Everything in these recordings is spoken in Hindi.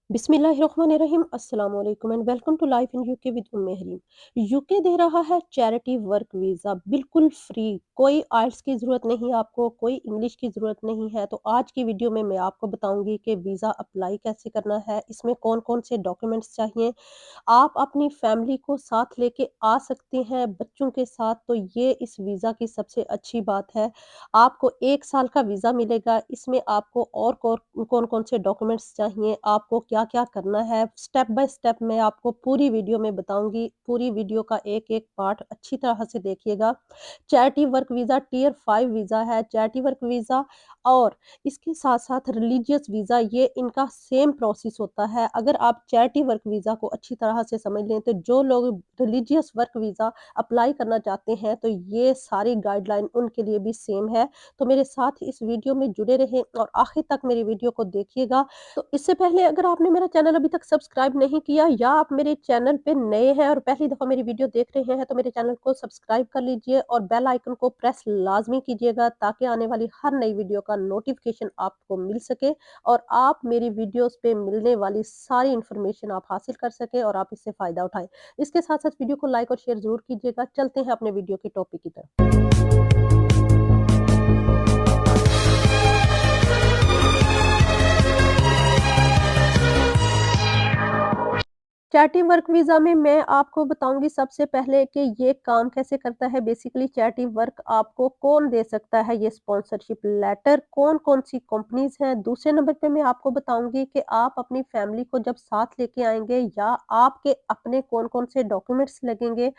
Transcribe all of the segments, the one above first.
बिस्मिल्लाहिर्रहमानिर्रहीम अस्सलाम वालेकुम and welcome to life in UK with Umme Harim. UK दे रहा है चैरिटी वर्क वीज़ा बिल्कुल फ्री। कोई आइल्स की ज़रूरत नहीं आपको, कोई इंग्लिश की ज़रूरत नहीं है। तो आज की वीडियो में मैं आपको बताऊंगी कि वीज़ा अप्लाई कैसे करना है, इसमें कौन कौन से डॉक्यूमेंट्स चाहिए। आप अपनी फैमिली को साथ लेके आ सकते हैं बच्चों के साथ, तो ये इस वीज़ा की सबसे अच्छी बात है। आपको 1 साल का वीज़ा मिलेगा, इसमें आपको और कौन-कौन से डॉक्यूमेंट्स चाहिए, आपको क्या-क्या करना है, स्टेप बाय स्टेप मैं आपको पूरी वीडियो में बताऊँगी। पूरी वीडियो का एक-एक पार्ट अच्छी तरह से देखिएगा। Charity work visa tier 5 visa है, चैरिटी वर्क वीज़ा और इसके साथ-साथ रिलीजियस वीज़ा, ये इनका सेम प्रोसेस होता है। अगर आप चैरिटी वर्क वीज़ा को अच्छी तरह से समझ लें, तो जो लोग रिलीजियस वर्क वीज़ा अप्लाई करना चाहते हैं, तो ये सारी गाइडलाइन उनके लिए भी सेम है। तो मेरे साथ इस वीडियो में जुड़े रहें और आखिर तक मेरी वीडियो को देखिएगा। तो इससे पहले अगर आपने मेरा चैनल अभी तक सब्सक्राइब नहीं किया या आप मेरे चैनल पे नए हैं और पहली दफ़ा मेरी वीडियो देख रहे हैं, तो मेरे चैनल को सब्सक्राइब कर लीजिए और बेल आइकन को प्रेस लाज़मी कीजिएगा, ताकि आने वाली हर नई वीडियो का नोटिफ़िकेशन आपको मिल सके और आप मेरी वीडियोज़ पे मिलने वाली सारी इन्फॉर्मेशन आप हासिल कर सकें और आप इससे फ़ायदा उठाएँ। इसके साथ-साथ वीडियो को लाइक और शेयर ज़रूर कीजिएगा। चलते हैं अपने वीडियो के टॉपिक की तरफ। चैरिटी वर्क वीज़ा में मैं आपको बताऊँगी सबसे पहले कि ये काम कैसे करता है। बेसिकली चैरिटी वर्क आपको कौन दे सकता है, ये स्पॉन्सरशिप लेटर कौन-कौन सी कंपनीज़ हैं। दूसरे नंबर पे मैं आपको बताऊँगी कि आप अपनी फैमिली को जब साथ लेके आएँगे या आपके अपने कौन-कौन से डॉक्यूमेंट्स लगेंगे।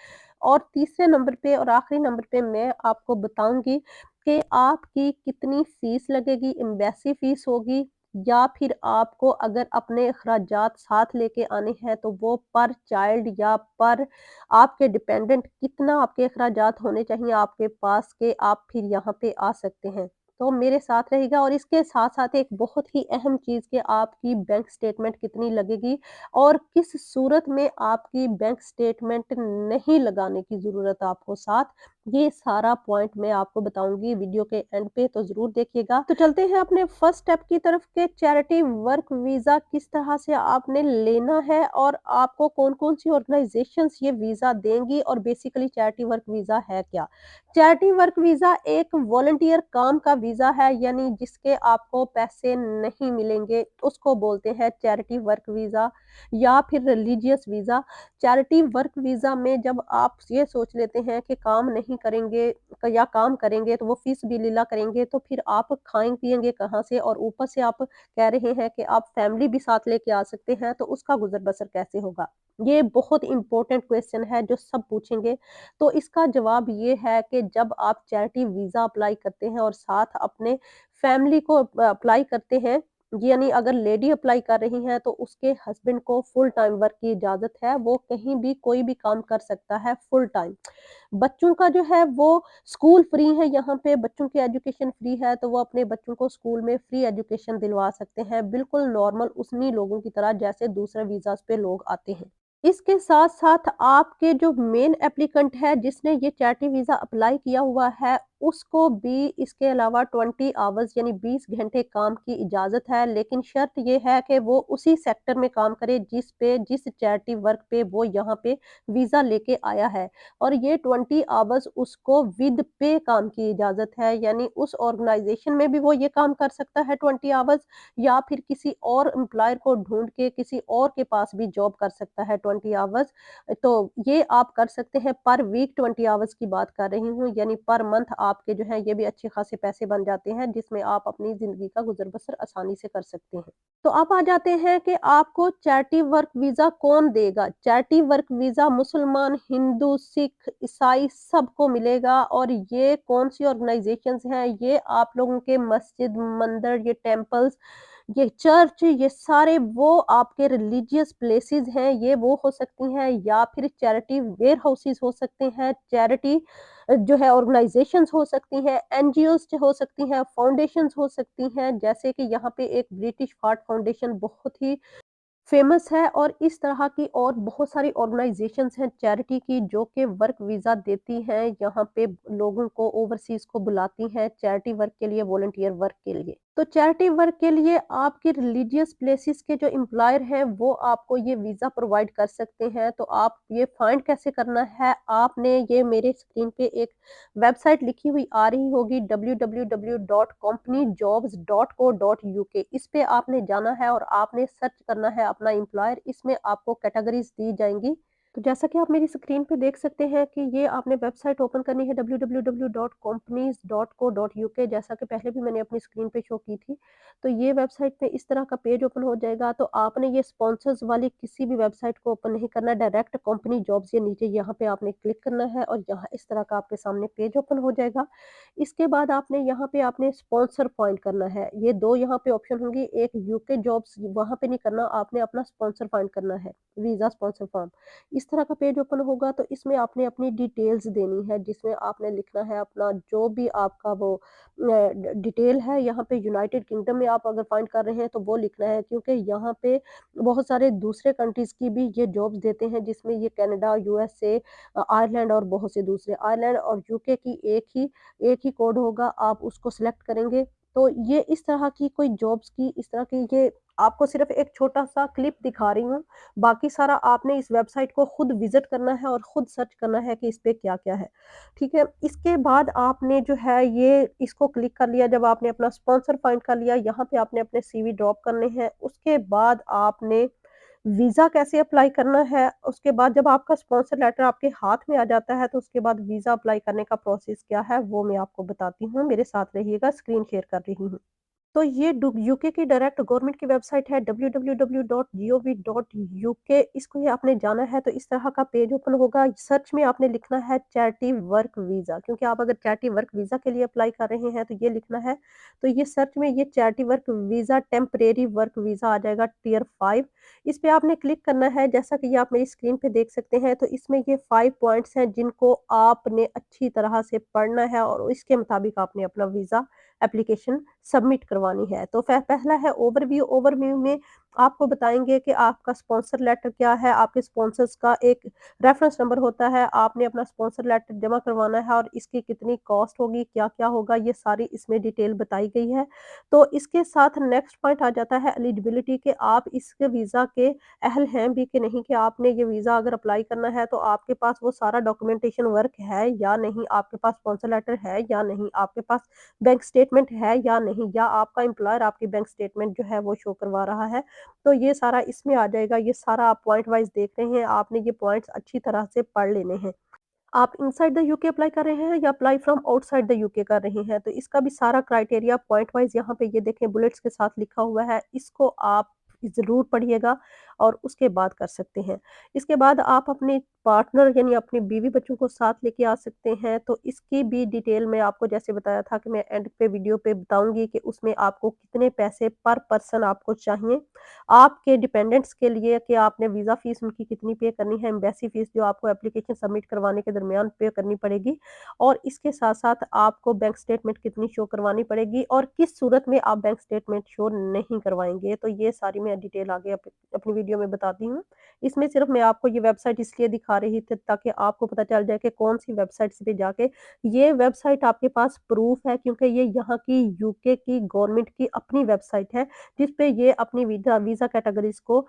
और तीसरे नंबर पे और आखिरी नंबर पे मैं आपको बताऊँगी कि आपकी कितनी फ़ीस लगेगी, एम्बेसी फ़ीस होगी या फिर आपको अगर अपने अखराजात साथ लेके आने हैं, तो वो पर चाइल्ड या पर आपके डिपेंडेंट कितना आपके अखराजात होने चाहिए आपके पास के आप फिर यहाँ पे आ सकते हैं। तो मेरे साथ रहेगा और इसके साथ-साथ एक बहुत ही अहम चीज़ कि आपकी बैंक स्टेटमेंट कितनी लगेगी और किस सूरत में आपकी बैंक स्टेटमेंट नहीं लगाने की ज़रूरत आपको साथ। ये सारा पॉइंट मैं आपको बताऊँगी वीडियो के एंड पे, तो ज़रूर देखिएगा। तो चलते हैं अपने फर्स्ट स्टेप की तरफ के चैरिटी वर्क वीज़ा किस तरह से आपने लेना है और आपको कौन-कौन सी ऑर्गनाइज़ेशंस ये वीज़ा देंगी और बेसिकली चैरिटी वर्क वीज़ा है क्या? चैरिटी वर्क वीज़ा एक वॉलंटियर काम का वीज़ा है, यानी जिसके आपको पैसे नहीं मिलेंगे, उसको बोलते हैं चैरिटी वर्क वीज़ा या फिर religious visa. Charity work visa में जब आप ये सोच लेते हैं कि काम नहीं करेंगे या काम करेंगे तो वो फीस बिलिल्ला करेंगे, तो फिर आप खाएँगे-पिएँगे कहाँ से? और ऊपर से आप कह रहे हैं कि आप फैमिली भी साथ लेके आ सकते हैं, तो उसका गुज़र-बसर कैसे होगा? ये बहुत इम्पोर्टेंट क्वेश्चन है जो सब पूछेंगे। तो इसका जवाब ये है कि जब आप चैरिटी वीज़ा अप्लाई करते हैं और साथ अपने फैमिली को अप्लाई करते हैं, यानी अगर लेडी अप्लाई कर रही हैं, तो उसके हस्बैंड को फुल टाइम वर्क की इजाज़त है, वो कहीं भी कोई भी काम कर सकता है फुल टाइम। बच्चों का जो है वो स्कूल फ्री है, यहाँ पे बच्चों की एजुकेशन फ्री है, तो वो अपने बच्चों को स्कूल में फ्री एजुकेशन दिलवा सकते हैं, बिल्कुल नॉर्मल उन्हीं लोगों की तरह जैसे दूसरे वीज़ाज़ पे लोग आते हैं। इसके साथ-साथ आपके जो मेन एप्लीकेंट है जिसने ये चैरिटी वीज़ा अप्लाई किया हुआ है, उसको भी इसके अलावा 20 आवर्स यानी 20 घंटे काम की इजाज़त है, लेकिन शर्त ये है कि वो उसी सेक्टर में काम करे जिस चैरिटी वर्क पे वो यहाँ पे वीज़ा लेके आया है। और ये 20 आवर्स उसको विद पे काम की इजाज़त है, यानी उस ऑर्गनाइज़ेशन में भी वो ये काम कर सकता है 20 आवर्स या फिर किसी और एम्प्लॉयर को ढूँढ के किसी और के पास भी जॉब कर सकता है 20 आवर्स। तो ये आप कर सकते हैं, पर वीक 20 आवर्स की बात कर रही हूँ, यानी पर मंथ आपके जो है ये भी अच्छे खासे पैसे बन जाते हैं, जिसमें आप अपनी ज़िंदगी का गुज़र-बसर आसानी से कर सकते हैं। तो अब आ जाते हैं कि आपको चैरिटी वर्क वीज़ा कौन देगा? चैरिटी वर्क वीज़ा मुसलमान, हिंदू, सिख, ईसाई सबको मिलेगा और ये कौन-सी ऑर्गनाइज़ेशंस हैं, ये आप लोगों के मस्जिद, मंदिर, ये टेम्पल्स, ये चर्च, ये सारे वो आपके रिलीजियस प्लेसेस हैं, ये वो हो सकती हैं या फिर चैरिटी वेयर हाउसेस हो सकते हैं, चैरिटी जो है ऑर्गनाइज़ेशंस हो सकती हैं, एनजीओज़ हो सकती हैं, फाउंडेशंस हो सकती हैं, जैसे कि यहाँ पे एक ब्रिटिश हार्ट फाउंडेशन बहुत ही फेमस है और इस तरह की और बहुत सारी ऑर्गनाइज़ेशंस हैं चैरिटी की जो कि वर्क वीज़ा देती हैं, यहाँ पे लोगों को ओवरसीज़ को बुलाती हैं चैरिटी वर्क के लिए, वॉलंटियर वर्क के लिए। तो चैरिटी वर्क के लिए आपके रिलीजियस प्लेसेस के जो एम्प्लॉयर हैं वो आपको ये वीज़ा प्रोवाइड कर सकते हैं। तो आप ये फाइंड कैसे करना है, आपने ये मेरे स्क्रीन पे एक वेबसाइट लिखी हुई आ रही होगी www.companyjobs.co.uk, इस पे आपने जाना है और आपने सर्च करना है अपना एम्प्लॉयर, इसमें आपको कैटेगरीज़ दी जाएँगी। तो जैसा कि आप मेरी स्क्रीन पे देख सकते हैं कि ये आपने वेबसाइट ओपन करनी है www.companies.co.uk, जैसा कि पहले भी मैंने अपनी स्क्रीन पे शो की थी। तो ये वेबसाइट पे इस तरह का पेज ओपन हो जाएगा, तो आपने ये स्पॉन्सर्स वाली किसी भी वेबसाइट को ओपन नहीं करना, डायरेक्ट कंपनी जॉब्स ये नीचे यहाँ पे आपने क्लिक करना है और यहाँ इस तरह का आपके सामने पेज ओपन हो जाएगा। इसके बाद आपने यहाँ पे आपने स्पॉन्सर फाइंड करना है। ये 2 यहाँ पे ऑप्शन होंगे, एक यूके जॉब्स वहाँ पे नहीं करना, आपने अपना स्पॉन्सर फाइंड करना है, वीज़ा स्पॉन्सर फॉर्म। इस तरह का पेज ओपन होगा तो इसमें आपने अपनी डिटेल्स देनी है, जिसमें आपने लिखना है अपना जो भी आपका वो डिटेल है। यहाँ पे यूनाइटेड किंगडम में आप अगर फाइंड कर रहे हैं तो वो लिखना है, क्योंकि यहाँ पे बहुत सारे दूसरे कंट्रीज की भी ये जॉब्स देते हैं, जिसमें ये कनाडा, यूएसए, आयरलैंड और बहुत से दूसरे, आयरलैंड और यूके की एक ही कोड होगा, आप उसको सिलेक्ट करेंगे। तो ये इस तरह की कोई जॉब्स की इस तरह की ये आपको सिर्फ एक छोटा सा क्लिप दिखा रही हूँ, बाकी सारा आपने इस वेबसाइट को खुद विज़िट करना है और खुद सर्च करना है कि इस पे क्या-क्या है, ठीक है? इसके बाद आपने जो है ये इसको क्लिक कर लिया, जब आपने अपना स्पॉन्सर फाइंड कर लिया, यहाँ पे आपने अपने सीवी ड्रॉप करने हैं। उसके बाद आपने वीज़ा कैसे अप्लाई करना है, उसके बाद जब आपका स्पॉन्सर लेटर आपके हाथ में आ जाता है, तो उसके बाद वीज़ा अप्लाई करने का प्रोसेस क्या है, वो मैं आपको बताती हूँ। मेरे साथ रहिएगा, स्क्रीन शेयर कर रही हूँ। तो ये डू यूके की डायरेक्ट गवर्नमेंट की वेबसाइट है www.gov.uk, इसको ये आपने जाना है तो इस तरह का पेज ओपन होगा। सर्च में आपने लिखना है चैरिटी वर्क वीज़ा, क्योंकि आप अगर चैरिटी वर्क वीज़ा के लिए अप्लाई कर रहे हैं तो ये लिखना है। तो ये सर्च में ये charity work visa temporary work visa आ जाएगा टियर 5, इस पे आपने क्लिक करना है। जैसा कि ये आप मेरी स्क्रीन पे देख सकते हैं, तो इसमें ये 5 पॉइंट्स हैं जिनको आपने अच्छी तरह से पढ़ना है और इसके मुताबिक आपने अपना वीज़ा एप्लीकेशन सबमिट करवानी है। तो पहला है ओवरव्यू, ओवरव्यू में आपको बताएँगे कि आपका स्पॉन्सर लेटर क्या है, आपके स्पॉन्सर्स का एक रेफ़रेंस नंबर होता है, आपने अपना स्पॉन्सर लेटर जमा करवाना है और इसकी कितनी कॉस्ट होगी, क्या-क्या होगा, ये सारी इसमें डिटेल बताई गई है। तो इसके साथ नेक्स्ट पॉइंट आ जाता है एलिजिबिलिटी, कि आप इसके वीज़ा के अहल हैं भी कि नहीं, कि आपने ये वीज़ा अगर अप्लाई करना है तो आपके पास वो सारा डॉक्यूमेंटेशन वर्क है या नहीं, आपके पास स्पॉन्सर लेटर है या नहीं, आपके पास बैंक स्टेटमेंट है या नहीं, या आपका एम्प्लॉयर आपकी बैंक स्टेटमेंट जो है वो शो करवा रहा है। तो ये सारा इसमें आ जाएगा, ये सारा आप पॉइंट वाइज़ देख रहे हैं, आपने ये पॉइंट्स अच्छी तरह से पढ़ लेने हैं। आप इनसाइड द यूके अप्लाई कर रहे हैं या apply from outside the UK कर रहे हैं, तो इसका भी सारा क्राइटेरिया पॉइंट वाइज़ यहाँ पे ये देखें बुलेट्स के साथ लिखा हुआ है, इसको आप ज़रूर पढ़िएगा और उसके बाद कर सकते हैं। इसके बाद आप अपने पार्टनर यानी अपने बीवी-बच्चों को साथ लेके आ सकते हैं, तो इसकी भी डिटेल मैं आपको जैसे बताया था कि मैं एंड पे वीडियो पे बताऊँगी कि उसमें आपको कितने पैसे पर पर्सन आपको चाहिए। आपके डिपेंडेंट्स के लिए कि आपने वीज़ा फ़ीस उनकी कितनी पे करनी है, एम्बेसी फ़ीस जो आपको एप्लीकेशन सबमिट करवाने के दरमियान पे करनी पड़ेगी, और इसके साथ-साथ आपको बैंक स्टेटमेंट कितनी शो करवानी पड़ेगी और किस सूरत में आप बैंक स्टेटमेंट शो नहीं करवाएँगे। तो ये सारी मैं डिटेल आगे अपनी वीडियो में बताती हूँ। इसमें सिर्फ़ मैं आपको ये वेबसाइट इसलिए दिखा रही थी ताकि आपको पता चल जाए कि कौन-सी वेबसाइट्स पे जाके ये वेबसाइट आपके पास प्रूफ़ है, क्योंकि ये यहाँ की यूके की गवर्नमेंट की अपनी वेबसाइट है, जिस पे ये अपनी वीज़ा वीज़ा कैटेगरीज़ को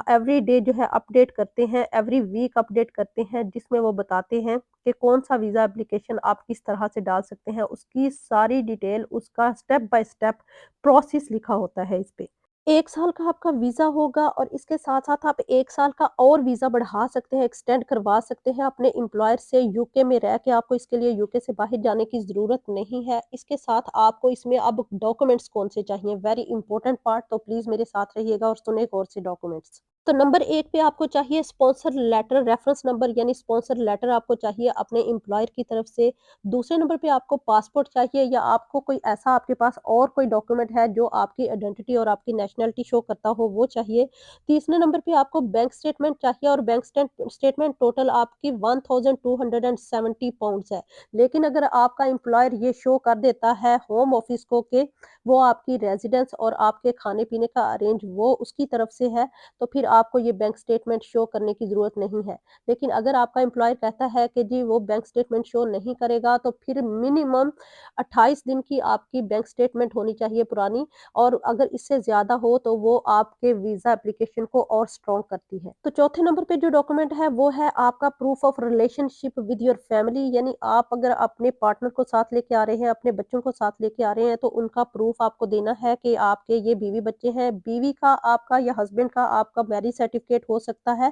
एवरी डे जो है अपडेट करते हैं, एवरी वीक अपडेट करते हैं, जिसमें वो बताते हैं कि कौन-सा वीज़ा एप्लीकेशन आप किस तरह से डाल सकते हैं। उसकी सारी डिटेल, उसका स्टेप बाय स्टेप प्रोसेस लिखा होता है इस पे। 1 साल का आपका वीज़ा होगा और इसके साथ-साथ आप 1 साल का और वीज़ा बढ़ा सकते हैं, एक्सटेंड करवा सकते हैं अपने एम्प्लॉयर से। यूके में रह के आपको इसके लिए यूके से बाहर जाने की ज़रूरत नहीं है। इसके साथ आपको इसमें अब डॉक्यूमेंट्स कौन-से चाहिए, वेरी इंपोर्टेंट पार्ट, तो प्लीज़ मेरे साथ रहिएगा और सुनिए गौर से डॉक्यूमेंट्स। तो नंबर 1 पे आपको चाहिए स्पॉन्सर लेटर, रेफरेंस नंबर यानी स्पॉन्सर लेटर आपको चाहिए अपने एम्प्लॉयर की तरफ से। दूसरे नंबर पे आपको पासपोर्ट चाहिए, या आपको कोई ऐसा आपके पास और कोई डॉक्यूमेंट है जो आपकी आइडेंटिटी और आपकी नेशनैलिटी शो करता हो, वो चाहिए। तीसरे नंबर पे आपको बैंक स्टेटमेंट चाहिए और बैंक स्टेटमेंट टोटल आपकी 1270 पाउंड्स है। लेकिन अगर आपका एम्प्लॉयर ये शो कर देता है होम ऑफिस को कि वो आपकी रेज़िडेंस और आपके खाने-पीने का अरेंज वो उसकी तरफ से है, तो फिर आपको ये बैंक स्टेटमेंट शो करने की ज़रूरत नहीं है। लेकिन अगर आपका एम्प्लॉयर कहता है कि जी वो बैंक स्टेटमेंट शो नहीं करेगा, तो फिर मिनिमम 28 दिन की आपकी बैंक स्टेटमेंट होनी चाहिए पुरानी, और अगर इससे ज़्यादा हो तो वो आपके वीज़ा एप्लीकेशन को और स्ट्रॉन्ग करती है। तो चौथे नंबर पे जो डॉक्यूमेंट है वो है आपका proof of relationship with your family, यानी आप अगर अपने पार्टनर को साथ लेके आ रहे हैं, अपने बच्चों को साथ लेके आ रहे हैं, तो उनका प्रूफ आपको देना है कि आपके ये बीवी बच्चे हैं। बीवी का आपका या हस्बैंड का आपका मैरिज सर्टिफिकेट हो सकता है,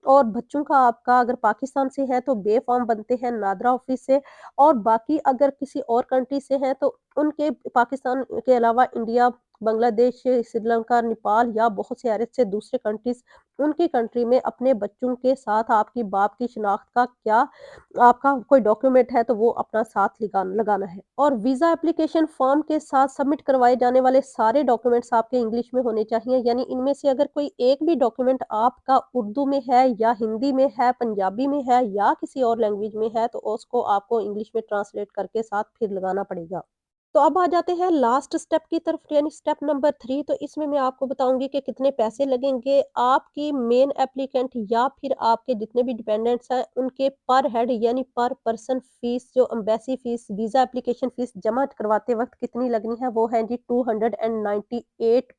और बच्चों का आपका अगर पाकिस्तान से है तो बे फॉर्म बनते हैं नादरा ऑफिस से, और बाकी अगर किसी और कंट्री से हैं तो उनके पाकिस्तान के अलावा इंडिया, बांग्लादेश, श्रीलंका, नेपाल या बहुत से ऐसे दूसरे कंट्रीज़, उनकी कंट्री में अपने बच्चों के साथ आपकी बाप की शिनाख्त का क्या आपका कोई डॉक्यूमेंट है तो वो अपना साथ लगाना है। और वीज़ा एप्लीकेशन फॉर्म के साथ सबमिट करवाए जाने वाले सारे डॉक्यूमेंट्स आपके इंग्लिश में होने चाहिए, यानी इनमें से अगर कोई एक भी डॉक्यूमेंट आपका उर्दू में है या हिंदी में है, पंजाबी में है या किसी और लैंग्वेज में है, तो उसको आपको इंग्लिश में ट्रांसलेट करके साथ फिर लगाना पड़ेगा। तो अब आ जाते हैं लास्ट स्टेप की तरफ, यानी स्टेप नंबर 3। तो इसमें मैं आपको बताऊँगी कि कितने पैसे लगेंगे। आपकी मेन एप्लीकेंट या फिर आपके जितने भी डिपेंडेंट्स हैं, उनके पर हेड यानी पर पर्सन फीस, जो embassy fees, visa application fees जमा करवाते वक़्त कितनी लगनी है, वो है जी £298।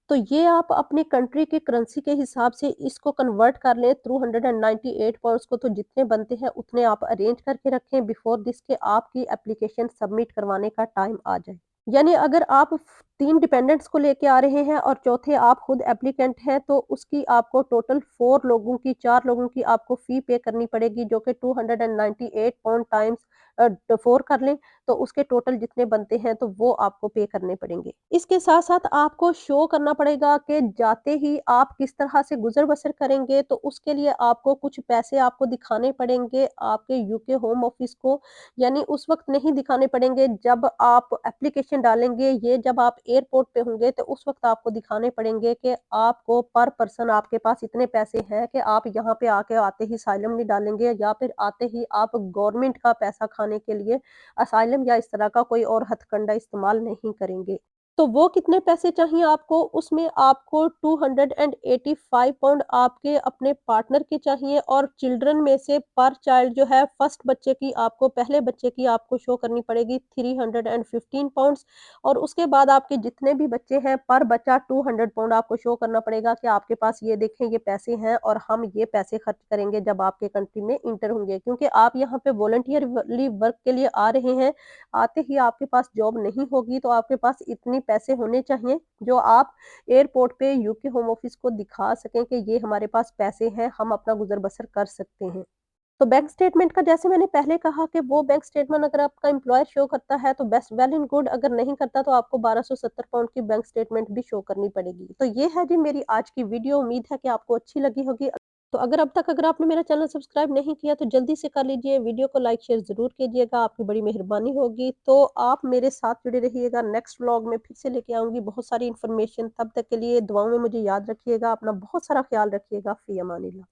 तो ये आप अपनी कंट्री की करेंसी के हिसाब से इसको कन्वर्ट कर लें, £298 को, तो जितने बनते हैं उतने आप अरेंज करके रखें बिफोर दिस के आपकी एप्लीकेशन सबमिट करवाने का टाइम आ जाए। यानी अगर आप 3 डिपेंडेंट्स को लेके आ रहे हैं और चौथे आप खुद एप्लीकेंट हैं, तो उसकी आपको टोटल 4 लोगों की आपको फ़ी पे करनी पड़ेगी, जो कि £298 टाइम्स 4 कर लें, तो उसके टोटल जितने बनते हैं तो वो आपको पे करने पड़ेंगे। इसके साथ-साथ आपको शो करना पड़ेगा कि जाते ही आप किस तरह से गुज़र-बसर करेंगे, तो उसके लिए आपको कुछ पैसे आपको दिखाने पड़ेंगे आपके यूके होम ऑफ़िस को, यानी उस वक़्त नहीं दिखाने पड़ेंगे जब आप एप्लीकेशन डालेंगे, ये जब आप एयरपोर्ट पे होंगे तो उस वक़्त आपको दिखाने पड़ेंगे कि आपको पर पर्सन आपके पास इतने पैसे हैं कि आप यहाँ पे आके आते ही असाइलम नहीं डालेंगे, या फिर आते ही आप गवर्नमेंट का पैसा खाने के लिए असाइलम या इस तरह का कोई और हथकंडा इस्तेमाल नहीं करेंगे। तो वो कितने पैसे चाहिए आपको, उसमें आपको £285 आपके अपने पार्टनर के चाहिए, और चिल्ड्रन में से पर चाइल्ड जो है फर्स्ट बच्चे की आपको, पहले बच्चे की आपको शो करनी पड़ेगी £315, और उसके बाद आपके जितने भी बच्चे हैं पर बच्चा £200 आपको शो करना पड़ेगा कि आपके पास ये देखें ये पैसे हैं और हम ये पैसे खर्च करेंगे जब आपके कंट्री में इंटर होंगे, क्योंकि आप यहाँ पे वॉलंटियरली वर्क के लिए आ रहे हैं। आते ही आपके पास जॉब नहीं होगी, तो आपके पास इतने पैसे होने चाहिए जो आप एयरपोर्ट पे यूके होम ऑफिस को दिखा सकें कि ये हमारे पास पैसे हैं, हम अपना गुज़र-बसर कर सकते हैं। तो बैंक स्टेटमेंट का जैसे मैंने पहले कहा कि वो बैंक स्टेटमेंट अगर आपका एम्प्लॉयर शो करता है तो बेस्ट वेल एंड गुड, अगर नहीं करता तो आपको £1270 की बैंक स्टेटमेंट भी शो करनी पड़ेगी। तो ये है जी मेरी आज की वीडियो, उम्मीद है कि आपको अच्छी लगी होगी। तो अगर आपने मेरा चैनल सब्सक्राइब नहीं किया तो जल्दी से कर लीजिए, वीडियो को लाइक शेयर ज़रूर कीजिएगा, आपकी बड़ी मेहरबानी होगी। तो आप मेरे साथ जुड़े रहिएगा, नेक्स्ट व्लॉग में फिर से लेके आऊँगी बहुत सारी इन्फॉर्मेशन। तब तक के लिए दुआओं में मुझे याद रखिएगा, अपना बहुत सारा ख़्याल रखिएगा। फ़ी अमानिल्लाह।